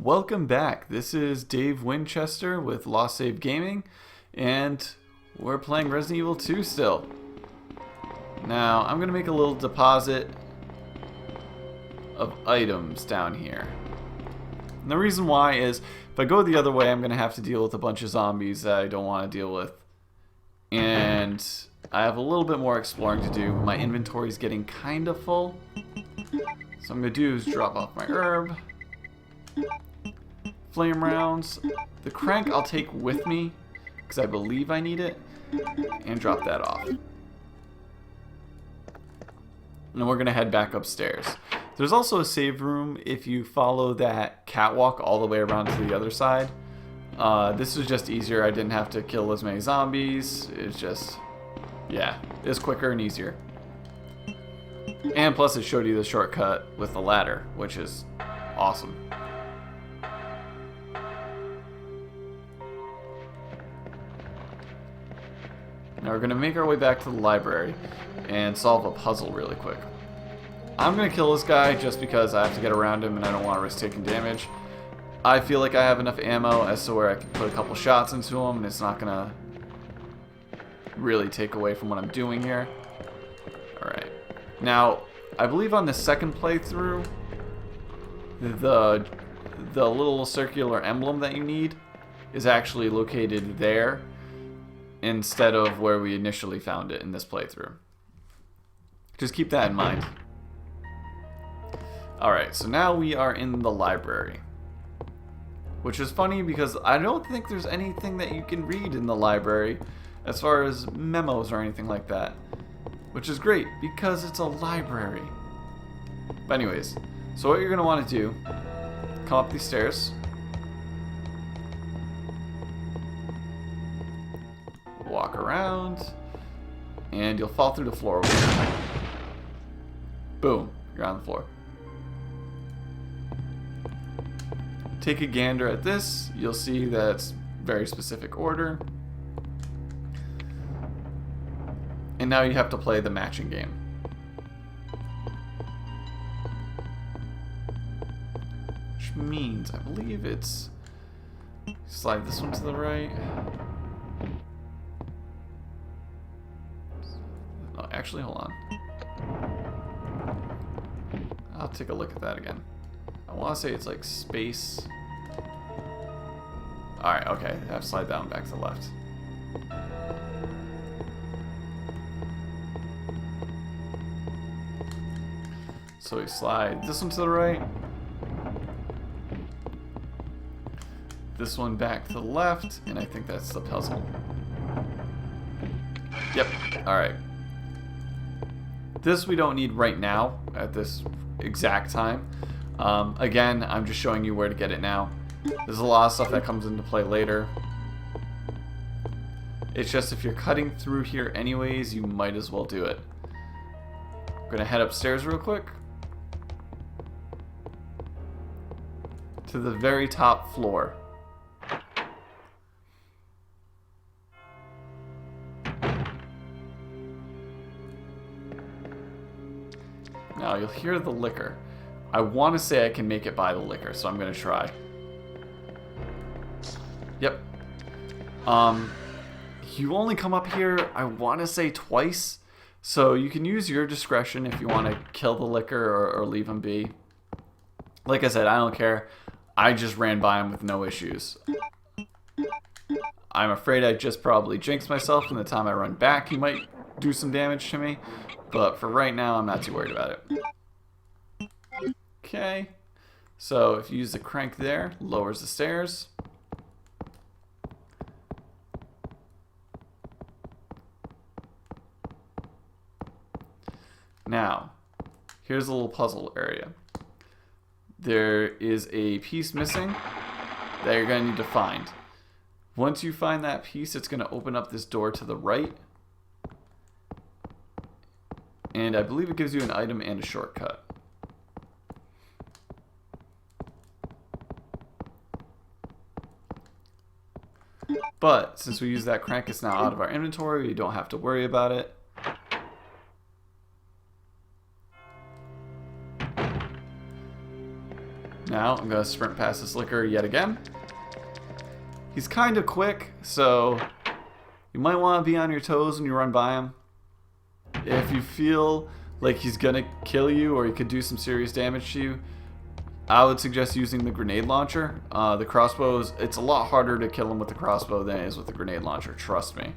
Welcome back. This is Dave Winchester with Lost Save Gaming, and we're playing Resident Evil 2 still. Now, I'm going to make a little deposit of items down here. And the reason why is, if I go the other way, I'm going to have to deal with a bunch of zombies that I don't want to deal with. And I have a little bit more exploring to do. My inventory is getting kind of full. So I'm going to do is drop off my herb. Flame rounds. The crank I'll take with me because I believe I need it, and drop that off. And we're gonna head back upstairs. There's also a save room if you follow that catwalk all the way around to the other side. This was just easier. I didn't have to kill as many zombies. It's just, yeah, it's quicker and easier. And plus it showed you the shortcut with the ladder, which is awesome. Now we're going to make our way back to the library and solve a puzzle really quick. I'm going to kill this guy just because I have to get around him and I don't want to risk taking damage. I feel like I have enough ammo as to where I can put a couple shots into him and it's not going to really take away from what I'm doing here. Alright. Now, I believe on the second playthrough, the little circular emblem that you need is actually located there, instead of where we initially found it in this playthrough. Just keep that in mind. Alright, so now we are in the library. Which is funny because I don't think there's anything that you can read in the library as far as memos or anything like that. Which is great because it's a library. But anyways, so what you're going to want to do, come up these stairs. Walk around, and you'll fall through the floor over here. Boom, you're on the floor. Take a gander at this, you'll see that it's very specific order. And now you have to play the matching game. Which means, I believe it's, slide this one to the right. Actually, hold on. I'll take a look at that again. I want to say it's like space. Alright, okay. I have to slide down back to the left. So we slide this one to the right. This one back to the left. And I think that's the puzzle. Yep. Alright. This we don't need right now at this exact time. Again, I'm just showing you where to get it now. There's a lot of stuff that comes into play later. It's just if you're cutting through here anyways, you might as well do it. I'm going to head upstairs real quick. To the very top floor. Now you'll hear the liquor. I want to say I can make it by the liquor, so I'm going to try. Yep. You only come up here, I want to say twice, so you can use your discretion if you want to kill the liquor or leave him be. Like I said, I don't care. I just ran by him with no issues. I'm afraid I just probably jinxed myself, and the time I run back he might do some damage to me. But for right now, I'm not too worried about it. Okay. So if you use the crank there, lowers the stairs. Now, here's a little puzzle area. There is a piece missing that you're going to need to find. Once you find that piece, it's going to open up this door to the right. And I believe it gives you an item and a shortcut. But since we use that crank, it's now out of our inventory. We don't have to worry about it. Now I'm going to sprint past this licker yet again. He's kind of quick, so you might want to be on your toes when you run by him. If you feel like he's going to kill you or he could do some serious damage to you, I would suggest using the grenade launcher. The crossbows, it's a lot harder to kill him with the crossbow than it is with the grenade launcher, trust me.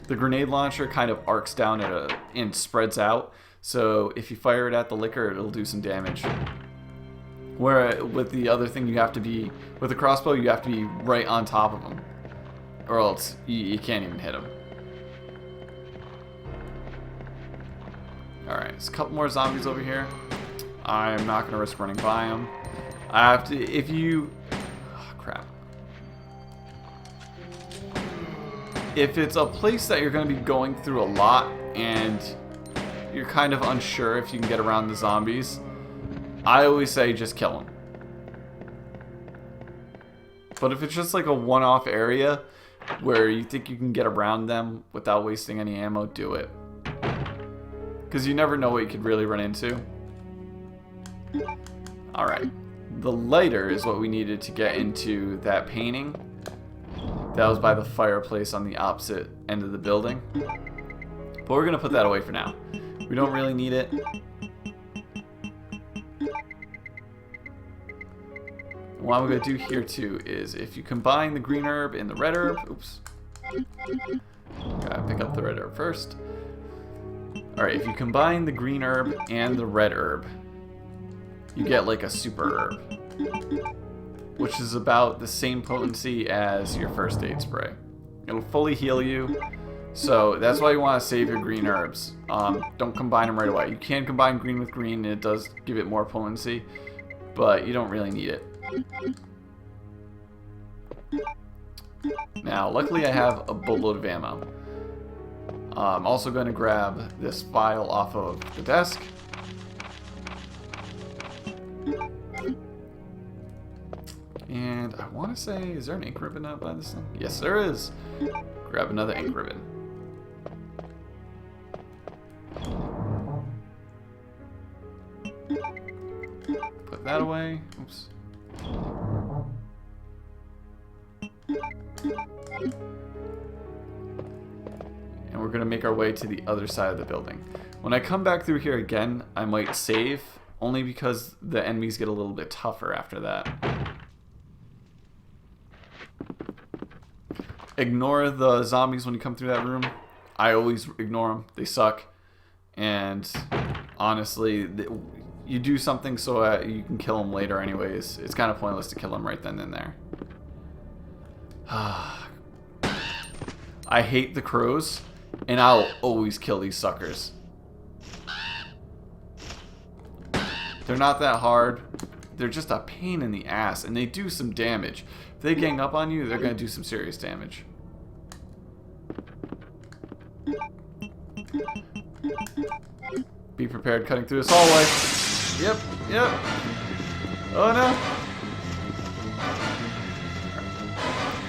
The grenade launcher kind of arcs down and spreads out, so if you fire it at the licker, it'll do some damage. Where with the other thing, you have to be, with the crossbow, you have to be right on top of him, or else you can't even hit him. Alright, there's a couple more zombies over here. I'm not going to risk running by them. I have to, if you... Oh, crap. If it's a place that you're going to be going through a lot and you're kind of unsure if you can get around the zombies, I always say just kill them. But if it's just like a one-off area where you think you can get around them without wasting any ammo, do it. Because you never know what you could really run into. Alright, the lighter is what we needed to get into that painting. That was by the fireplace on the opposite end of the building. But we're going to put that away for now. We don't really need it. What I'm going to do here too is if you combine the green herb and the red herb, oops. Gotta pick up the red herb first. Alright, if you combine the green herb and the red herb, you get like a super herb, which is about the same potency as your first aid spray. It'll fully heal you, so that's why you want to save your green herbs. Don't combine them right away. You can combine green with green, and it does give it more potency, but you don't really need it. Now, luckily I have a boatload of ammo. I'm also going to grab this file off of the desk. And I want to say, is there an ink ribbon out by this thing? Yes, there is. Grab another ink ribbon. Put that away. Oops. And we're going to make our way to the other side of the building. When I come back through here again, I might save, only because the enemies get a little bit tougher after that. Ignore the zombies when you come through that room. I always ignore them. They suck. And honestly, you do something so you can kill them later anyways. It's kind of pointless to kill them right then and there. I hate the crows, and I'll always kill these suckers. They're not that hard. They're just a pain in the ass, and they do some damage. If they gang up on you, they're going to do some serious damage. Be prepared cutting through this hallway. Yep, yep. Oh no.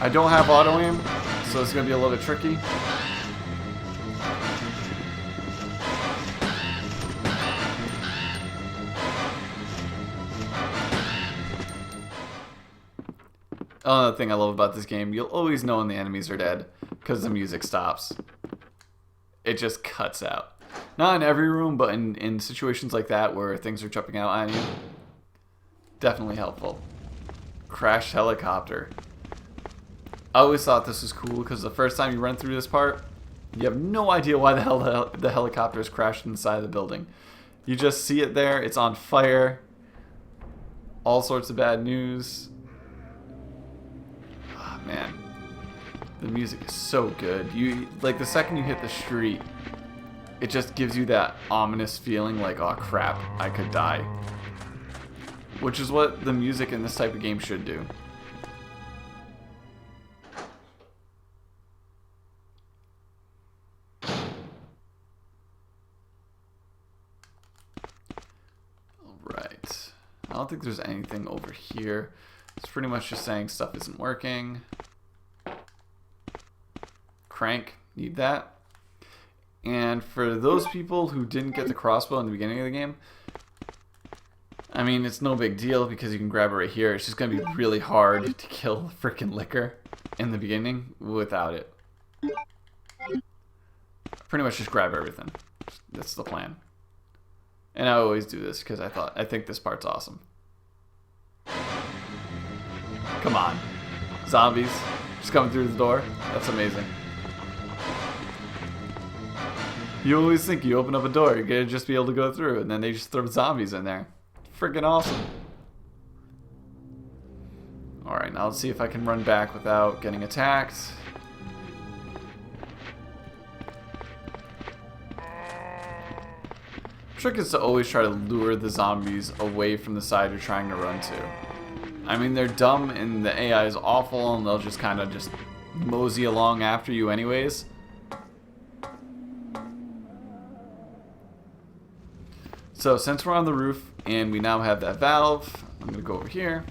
I don't have auto aim, so it's going to be a little bit tricky. Another thing I love about this game, you'll always know when the enemies are dead, because the music stops. It just cuts out. Not in every room, but in situations like that where things are jumping out on you. Definitely helpful. Crashed helicopter. I always thought this was cool because the first time you run through this part, you have no idea why the hell the helicopter is crashed inside of the building. You just see it there, it's on fire. All sorts of bad news. Oh, man. The music is so good. Like the second you hit the street, it just gives you that ominous feeling like, oh crap, I could die. Which is what the music in this type of game should do. Alright. I don't think there's anything over here. It's pretty much just saying stuff isn't working. Crank, need that. And for those people who didn't get the crossbow in the beginning of the game, I mean, it's no big deal because you can grab it right here. It's just going to be really hard to kill freaking liquor in the beginning without it. Pretty much just grab everything. That's the plan. And I always do this because I think this part's awesome. Come on. Zombies just coming through the door. That's amazing. You always think you open up a door, you're going to just be able to go through, and then they just throw zombies in there. Freaking awesome. Alright, now let's see if I can run back without getting attacked. The trick is to always try to lure the zombies away from the side you're trying to run to. I mean, they're dumb and the AI is awful and they'll just kind of just mosey along after you anyways. So since we're on the roof and we now have that valve, I'm going to go over here.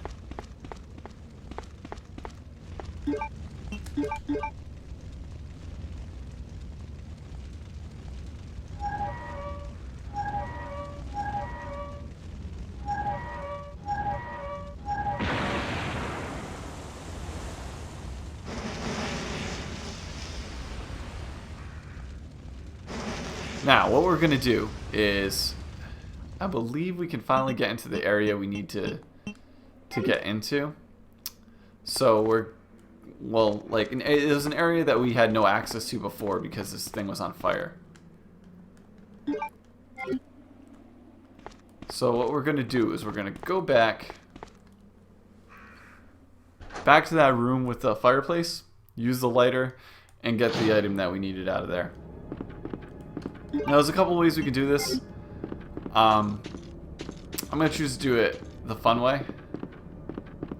Now, what we're going to do is, I believe we can finally get into the area we need to get into. So it was an area that we had no access to before because this thing was on fire. So what we're going to do is we're going to go back to that room with the fireplace, use the lighter, and get the item that we needed out of there. Now, there's a couple ways we can do this. I'm going to choose to do it the fun way.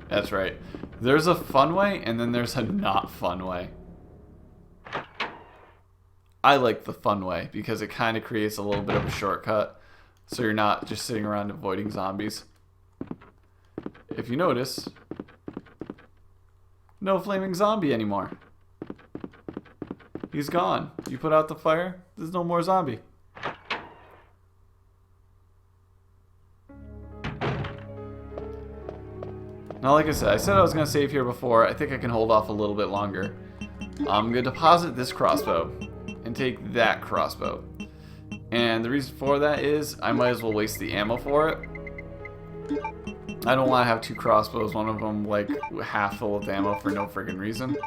That's right. There's a fun way, and then there's a not fun way. I like the fun way because it kind of creates a little bit of a shortcut, so you're not just sitting around avoiding zombies. If you notice, no flaming zombie anymore. He's gone. You put out the fire, there's no more zombie. Now, like I said I was going to save here before. I think I can hold off a little bit longer. I'm going to deposit this crossbow and take that crossbow. And the reason for that is I might as well waste the ammo for it. I don't want to have two crossbows, one of them like half full of ammo for no friggin' reason.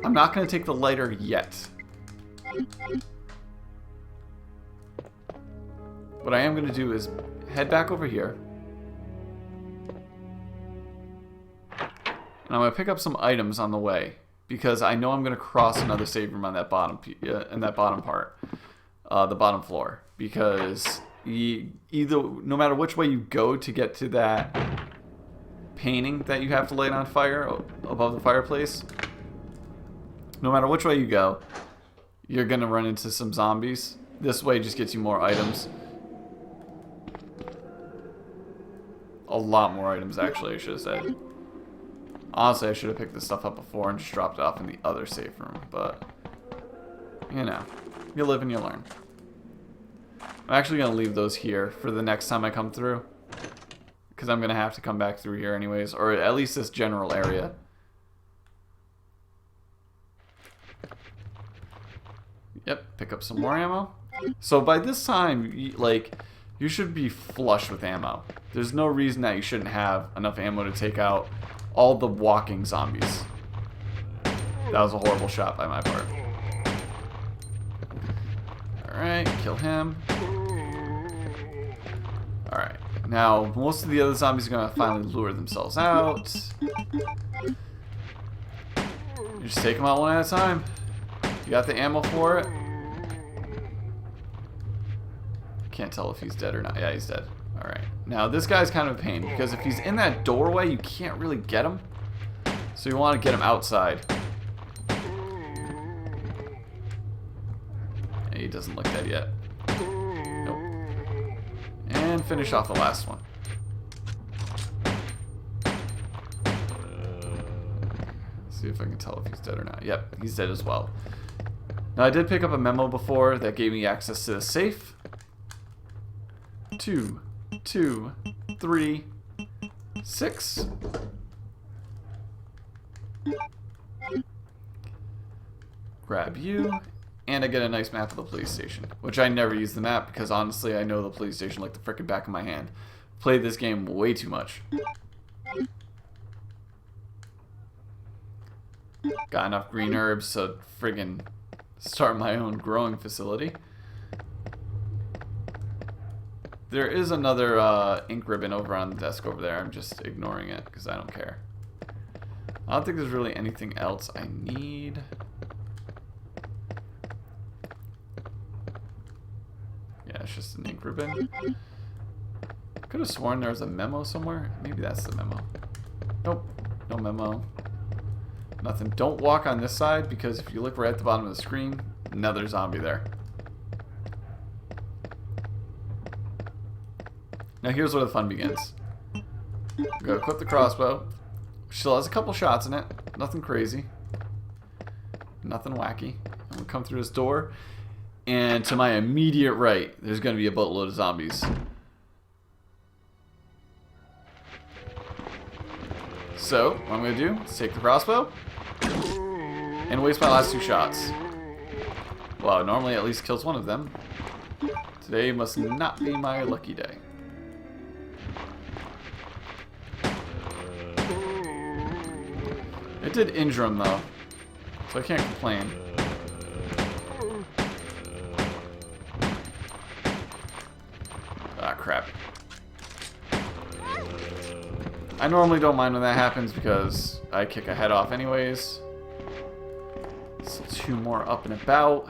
I'm not going to take the lighter yet. What I am going to do is head back over here. And I'm going to pick up some items on the way because I know I'm going to cross another save room on that bottom part, the bottom floor. Because no matter which way you go to get to that painting that you have to light on fire above the fireplace, no matter which way you go, you're going to run into some zombies. This way just gets you more items. A lot more items, actually, I should have said. Honestly, I should have picked this stuff up before and just dropped it off in the other safe room. But, you know, you live and you learn. I'm actually going to leave those here for the next time I come through. Because I'm going to have to come back through here anyways. Or at least this general area. Yep, pick up some more ammo. So by this time, you should be flush with ammo. There's no reason that you shouldn't have enough ammo to take out all the walking zombies. That was a horrible shot by my part. Alright, kill him. Alright, now most of the other zombies are going to finally lure themselves out. You just take them out one at a time. You got the ammo for it? Can't tell if he's dead or not. Yeah, he's dead. Alright. Now, this guy's kind of a pain, because if he's in that doorway, you can't really get him. So you want to get him outside. He doesn't look dead yet. Nope. And finish off the last one. See if I can tell if he's dead or not. Yep, he's dead as well. Now, I did pick up a memo before that gave me access to the safe. 2, 2, 3, 6. Grab you. And I get a nice map of the police station, which I never use the map because honestly I know the police station like the frickin' back of my hand. Played this game way too much. Got enough green herbs to friggin' start my own growing facility. There is another ink ribbon over on the desk over there. I'm just ignoring it because I don't care. I don't think there's really anything else I need. Yeah, it's just an ink ribbon. Could have sworn there was a memo somewhere. Maybe that's the memo. Nope, no memo. Nothing. Don't walk on this side because if you look right at the bottom of the screen, another zombie there. Now here's where the fun begins. Go equip the crossbow. Still has a couple shots in it. Nothing crazy. Nothing wacky. I'm gonna come through this door. And to my immediate right, there's going to be a boatload of zombies. So, what I'm going to do is take the crossbow and waste my last 2 shots. Well, normally at least kills one of them. Today must not be my lucky day. It did injure him though, so I can't complain. Ah, crap. I normally don't mind when that happens because I kick a head off anyways. So 2 more up and about.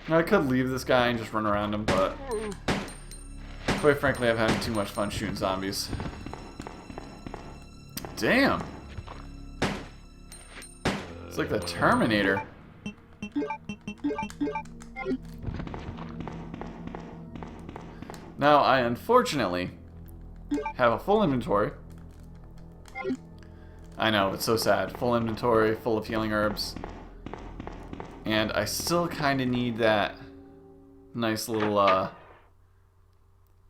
I could leave this guy and just run around him, but quite frankly, I've had too much fun shooting zombies. Damn! It's like the Terminator. Now, I unfortunately have a full inventory. I know, it's so sad. Full inventory, full of healing herbs. And I still kind of need that nice little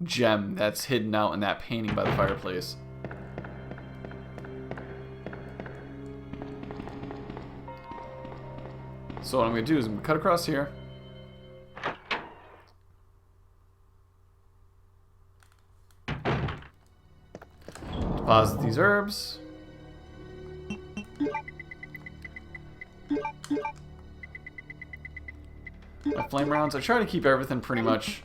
gem that's hidden out in that painting by the fireplace. So what I'm going to do is I'm going to cut across here. Deposit these herbs. My flame rounds. I try to keep everything pretty much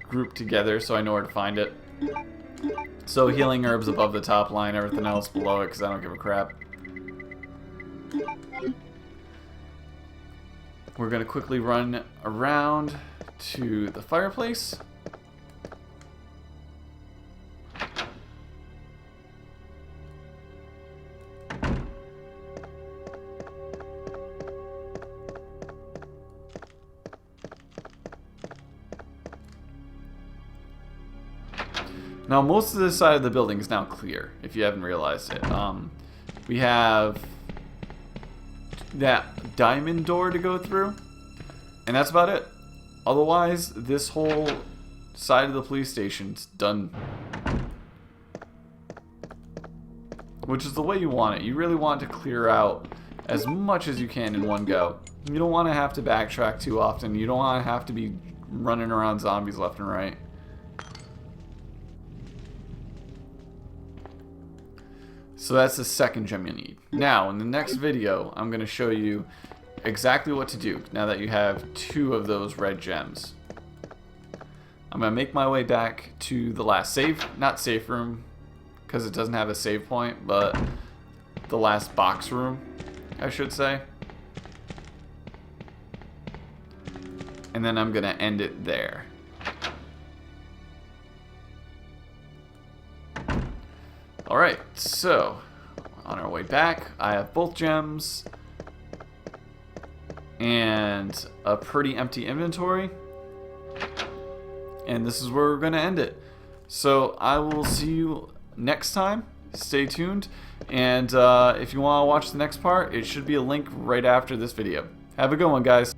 grouped together so I know where to find it. So healing herbs above the top line, everything else below it because I don't give a crap. We're going to quickly run around to the fireplace. Now most of this side of the building is now clear, if you haven't realized it. We have that diamond door to go through, and that's about it. Otherwise, this whole side of the police station's done. Which is the way you want it. You really want to clear out as much as you can in one go. You don't want to have to backtrack too often. You don't want to have to be running around zombies left and right. So that's the second gem you need. Now, in the next video, I'm going to show you exactly what to do now that you have 2 of those red gems. I'm going to make my way back to the last save, not safe room, because it doesn't have a save point, but the last box room, I should say. And then I'm going to end it there. Alright, so on our way back, I have both gems and a pretty empty inventory. And this is where we're going to end it. So I will see you next time. stay tuned. And if you want to watch the next part, it should be a link right after this video. Have a good one, guys.